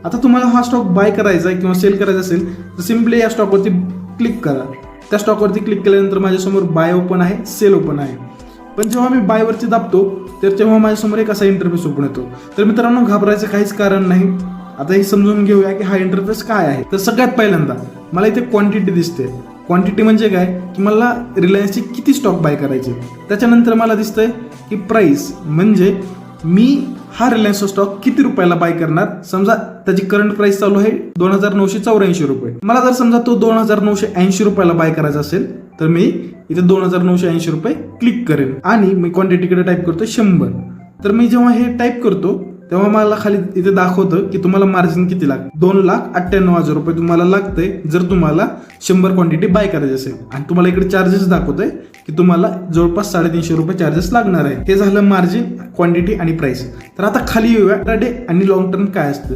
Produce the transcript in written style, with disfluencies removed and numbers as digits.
आता तुम्हाला हा स्टॉक बाय करायचा आहे किंवा सेल करायचा असेल तर सिम्पली या स्टॉकवरती क्लिक करा. त्या स्टॉकवरती क्लिक केल्यानंतर माझ्यासमोर बाय ओपन आहे, सेल ओपन आहे. पण जेव्हा मी बायवरती दाबतो तर तेव्हा माझ्यासमोर एक असा इंटरफेस ओपन येतो. तर मित्रांनो, घाबरायचं काहीच कारण नाही. आता हे समजून घेऊया की हा इंटरफेस काय आहे. तर सगळ्यात पहिल्यांदा मला इथे क्वांटिटी दिसते. क्वांटिटी म्हणजे काय की मला रिलायन्सचे किती स्टॉक बाय करायचे. त्याच्यानंतर मला दिसतंय की प्राइस म्हणजे मी हा रिलायन्सचा स्टॉक किती रुपयाला बाय करणार. समजा त्याची करंट प्राइस चालू आहे 2984 रुपये. मला जर समजा तो 2980 रुपयाला बाय करायचा असेल तर मी इथे 2980 रुपये क्लिक करेन आणि मी क्वांटिटीकडे टाईप करतो 100. तर मी जेव्हा हे टाईप करतो तेव्हा मला खाली इथे दाखवतं की तुम्हाला मार्जिन किती लागतं. 2,98,000 रुपये तुम्हाला लागतंय जर तुम्हाला 100 क्वांटिटी बाय करायची असेल. आणि तुम्हाला इकडे चार्जेस दाखवतंय की तुम्हाला जवळपास 350 रुपये चार्जेस लागणार आहे. हे झालं मार्जिन, क्वांटिटी आणि प्राइस. तर आता खाली येऊया, इंट्राडे आणि लॉंग टर्म काय असतं.